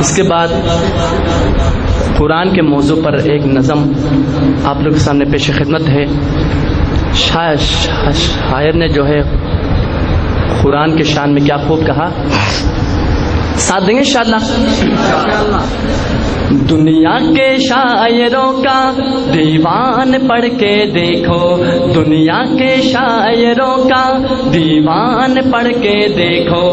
اس کے بعد قرآن کے موضوع پر ایک نظم آپ لوگ کے سامنے پیش خدمت ہے. شاعر نے جو ہے قرآن کے شان میں کیا خوب کہا, ساتھ دیں گے انشاءاللہ. دنیا کے شاعروں کا دیوان پڑھ کے دیکھو, دنیا کے شاعروں کا دیوان پڑھ کے دیکھو,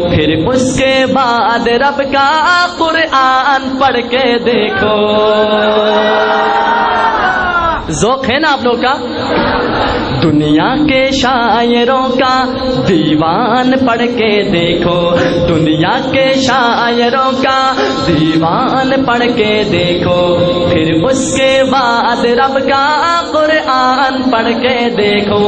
پھر اس کے بعد رب کا قرآن پڑھ کے دیکھو. ذوق ہے نا آپ لوگ کا؟ دنیا کے شاعروں کا دیوان پڑھ کے دیکھو, دنیا کے شاعروں کا دیوان پڑھ کے دیکھو, پھر اس کے بعد رب کا قرآن پڑھ کے دیکھو.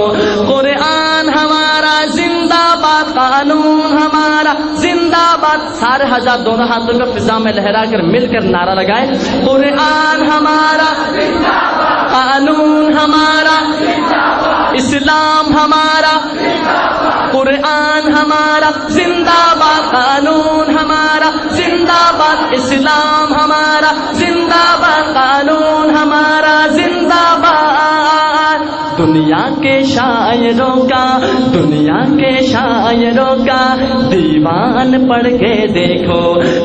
قرآن ہمارا زندہ باد, قانون ہمارا زندہ باد. سارے حضرات دونوں ہاتھوں کو فضا میں لہرا کر مل کر نعرہ لگائے, قرآن ہمارا زندہ باد, قانون ہمارا زندہ باد, اسلام ہمارا زندہ باد, قرآن ہمارا زندہ باد, قانون ہمارا زندہ باد, اسلام ہمارا زندہ باد, قانون ہمارا زندہ باد. دنیا کے شاعروں کا, دنیا کے شاعروں کا دیوان پڑھ کے دیکھو,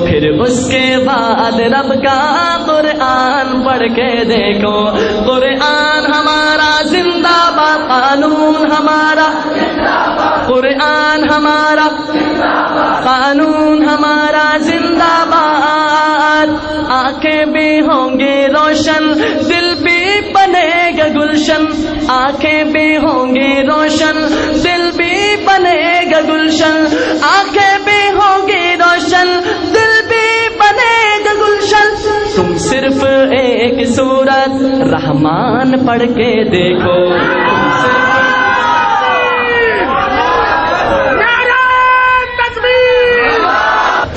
پھر اس کے بعد رب کا قرآن پڑھ کے دیکھو. قرآن ہمارا زندہ باد, قانون ہمارا زندہ باد, قرآن ہمارا زندہ باد, قانون ہمارا زندہ باد. آنکھیں بھی ہوں گی روشن, دل بھی بنے گا گلشن, آنکھیں بھی ہوں گی روشن, دل بھی بنے گا گلشن, آنکھیں بھی ہوں گی روشن, دل بھی بنے گا گلشن. تم صرف ایک سورت رحمان پڑھ کے دیکھو,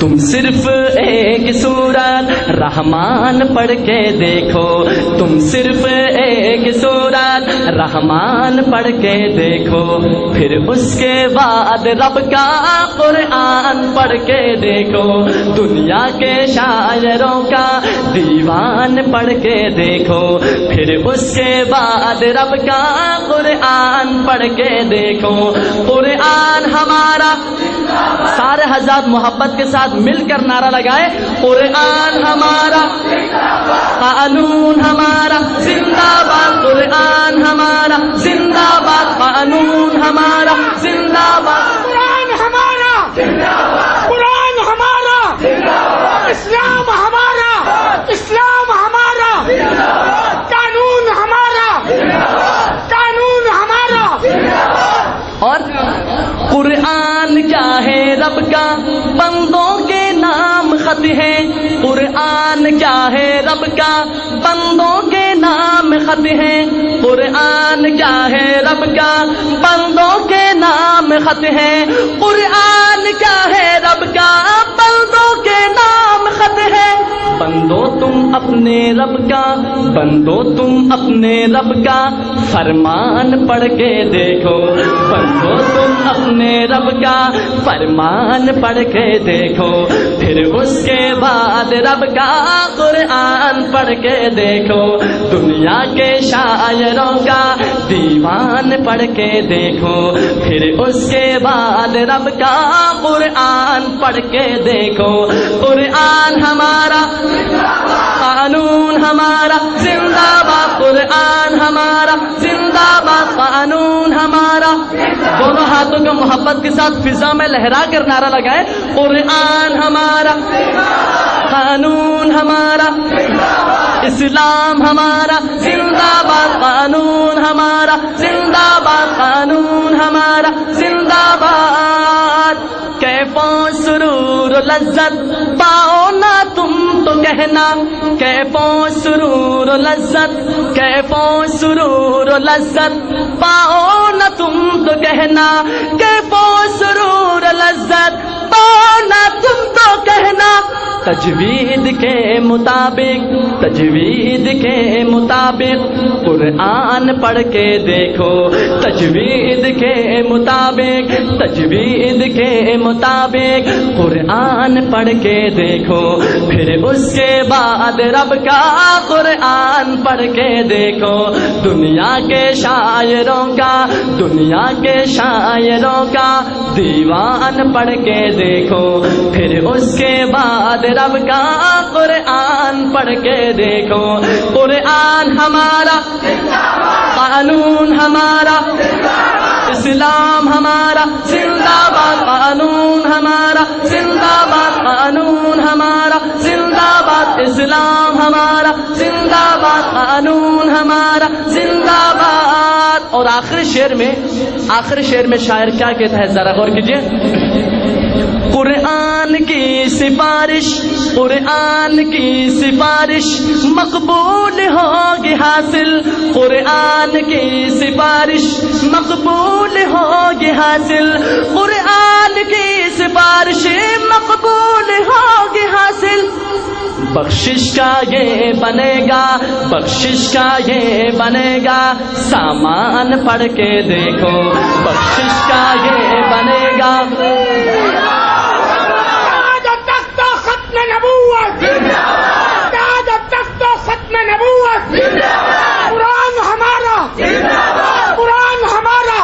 تم صرف ایک سورت رحمان پڑھ کے دیکھو, تم صرف ایک سورت رحمان پڑھ کے دیکھو, پھر اس کے بعد رب کا قرآن پڑھ کے دیکھو. دنیا کے شاعروں کا دیوان پڑھ کے دیکھو, پھر اس کے بعد رب کا قرآن پڑھ کے دیکھو. قرآن ہمارا, سارے حضرات محبت کے ساتھ مل کر نعرہ لگائے, قرآن ہمارا, قانون ہمارا زندہ باد, قرآن ہمارا زندہ باد, قانون ہمارا زندہ باد, قرآن ہمارا زندہ باد, قرآن ہمارا زندہ باد, اسلام ہمارا, اسلام ہمارا زندہ باد, قانون ہمارا زندہ باد, قانون ہمارا زندہ باد. اور قرآن کیا ہے رب کا بندوں کے نام خط ہے, قرآن کیا ہے رب کا بندوں کے نام خط ہے, قرآن کیا ہے رب کا بندوں کے نام خط ہے, قرآن کیا ہے رب کا بندوں کے نام خط ہے. بندو تم اپنے رب کا, بندو تم اپنے رب کا فرمان پڑھ کے دیکھو, بندو تم اپنے رب کا فرمان پڑھ کے دیکھو, پھر اس کے بعد رب کا قرآن پڑھ کے دیکھو. دنیا کے شاعروں کا دیوان پڑھ کے دیکھو, پھر اس کے بعد رب کا قرآن پڑھ کے دیکھو. قرآن ہمارا, قانون ہمارا زندہ باد, قرآن ہمارا زندہ باد, قانون ہمارا. دونوں ہاتھوں کو محبت کے ساتھ فضا میں لہرا کر نعرہ لگائے, قرآن ہمارا, قانون ہمارا, اسلام ہمارا زندہ باد, قانون ہمارا زندہ باد, قانون ہمارا زندہ باد. کیف و سرور و لذت پاؤ نہ تم تو کہنا, کیف و سرور و لذت, کیف و سرور و لذت پاؤ نہ تم تو کہنا, کیف و سرور و لذت پاؤ نہ تم تو کہنا. تجوید کے مطابق قرآن پڑھ کے دیکھو، تجوید کے مطابق قرآن پڑھ کے دیکھو، پھر اس کے بعد رب کا قرآن پڑھ کے دیکھو، دنیا کے شاعروں کا دیوان پڑھ کے دیکھو، پھر اس کے بعد رب کا قرآن پڑھ کے دیکھو۔ قرآن ہمارا، قانون ہمارا، اسلام ہمارا زندہ باد، قانون ہمارا زندہ باد، قانون ہمارا زندہ باد، اسلام ہمارا زندہ باد، قانون ہمارا زندہ باد۔ اور آخر شعر میں شاعر کیا کہتا ہے، ذرا غور کیجیے۔ قرآن کی سفارش مقبول ہوگی حاصل، قرآن کی سفارش مقبول ہوگی حاصل، قرآن کی سفارش مقبول ہوگی حاصل۔ بخشش کا یہ بنے گا سامان پڑھ کے دیکھو، بخشش کا یہ بنے گا۔ قرآن ہمارا، قرآن ہمارا،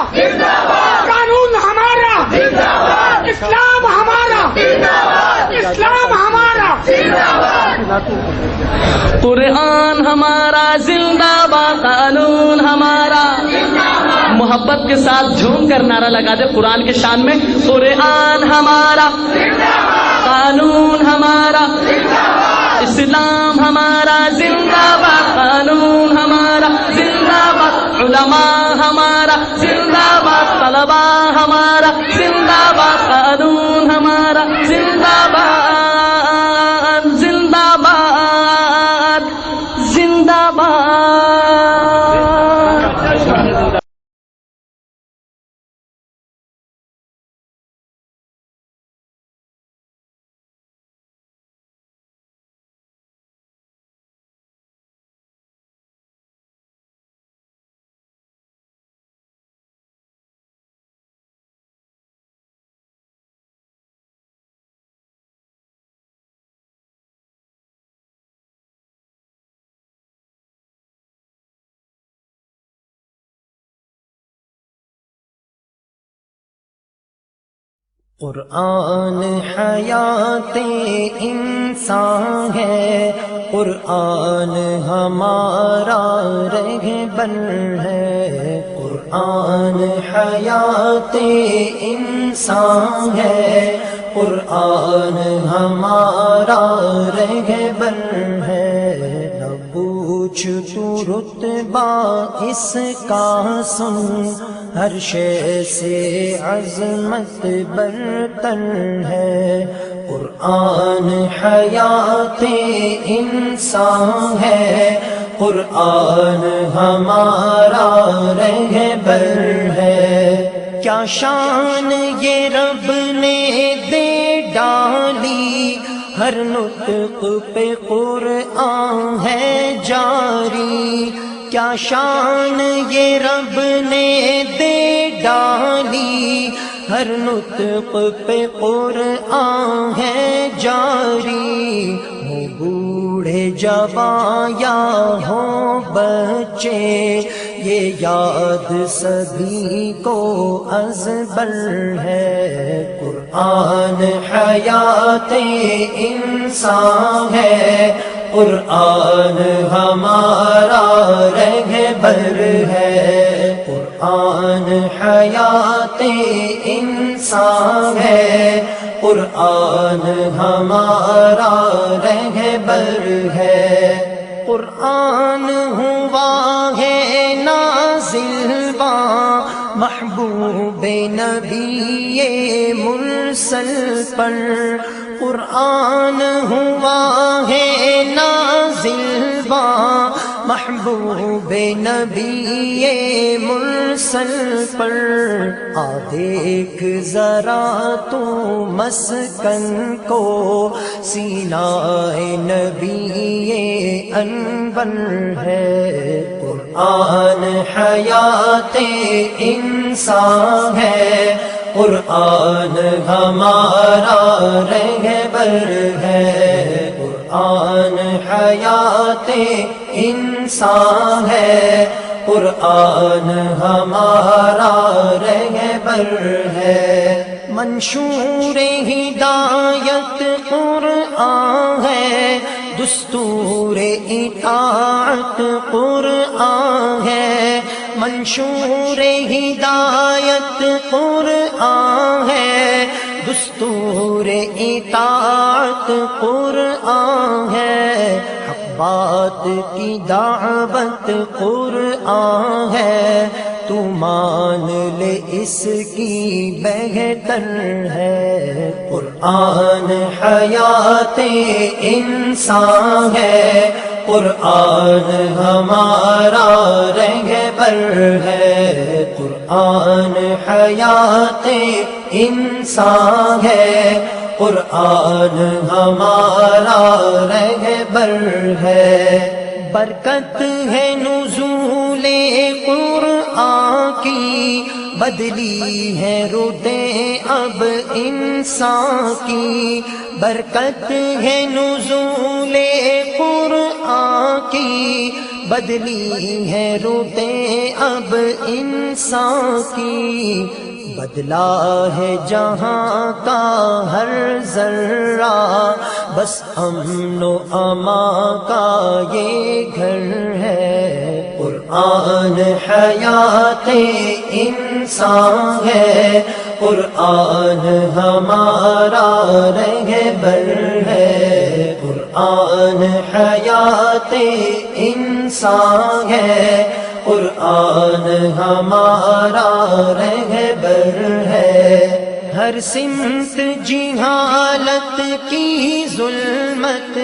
قانون ہمارا، اسلام ہمارا، اسلام ہمارا، قرآن ہمارا زندہ باد، قانون ہمارا۔ محبت کے ساتھ جھوم کر نعرہ لگا دے قرآن کے شان میں، قرآن ہمارا، قانون ہمارا، اسلام ہمارا زندہ باد، قانون ہمارا زندہ باد، علماء ہمارا زندہ باد، طلبا ہمارا زندہ باد، قانون ہمارا زندہ باد، زندہ باد، زندہ باد۔ قرآن حیات انسان ہے، قرآن ہمارا رہبر ہے، قرآن حیات انسان ہے، قرآن ہمارا رہبر ہے۔ نہ پوچھ تو رتبہ اس کا سن، ہر شے سے عظمت برتر ہے، قرآن حیات انسان ہے، قرآن ہمارا رہبر ہے۔ کیا شان یہ رب نے دے ڈالی، ہر نطق پہ قرآن ہے جاری، کیا شان یہ رب نے دے ڈالی، ہر نطق پہ قرآن ہے جاری۔ ہو بوڑھے جوان یا ہو بچے، یہ یاد سبھی کو ازبر ہے، قرآن حیات انسان ہے، قرآن ہمارا رہبر ہے، قرآن حیات انسان ہے، قرآن ہمارا رہبر ہے۔ قرآن ہوا ہے نازل محبوب نبی مرسل پر، قرآن ہوا ہے نازل محبوب محبوب نبی مرسل پر آ دیکھ ذرا تو مسکن کو سینہ نبی انور ہے قرآن حیات انسان ہے قرآن ہمارا رہبر ہے قرآن حیات انسان ہے قرآن ہمارا رہبر ہے منشور ہدایت قرآن ہے دستور اطاعت قرآن ہے منشور ہدایت قرآن ہے دستور اطاعت قرآن ہے حق بات کی دعوت قرآن ہے تو مان لے اس کی بہتر ہے قرآن حیات انسان ہے قرآن ہمارا رہبر ہے قرآن حیات انسان ہے قرآن ہمارا رہبر ہے برکت ہے نزول قرآن کی بدلی ہے رتیں اب انسان کی برکت ہے نزول قرآن کی بدلی ہے رتیں اب انسان کی بدلا ہے جہاں کا ہر ذرہ بس امن و امان کا یہ گھر ہے قرآن حیات انسان ہے قرآن ہمارا رہبر ہے قرآن حیات انسان ہے قرآن ہمارا رہبر ہے ہر سمت جہالت کی ظلمت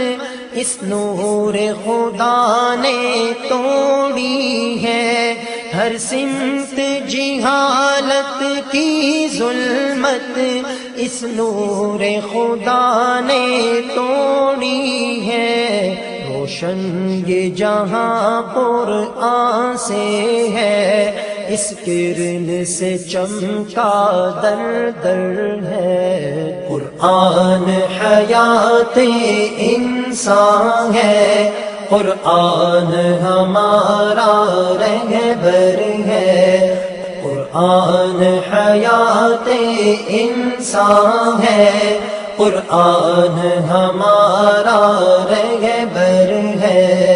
اس نور خدا نے توڑی ہے ہر سمت جہالت کی ظلمت اس نور خدا نے توڑی ہے روشن یہ جہاں قرآن سے ہے اس کرن سے چمکا در در ہے قرآن حیات انسان ہے قرآن ہمارا رہبر ہے قرآن حیات انسان ہے قرآن ہمارا رہبر ہے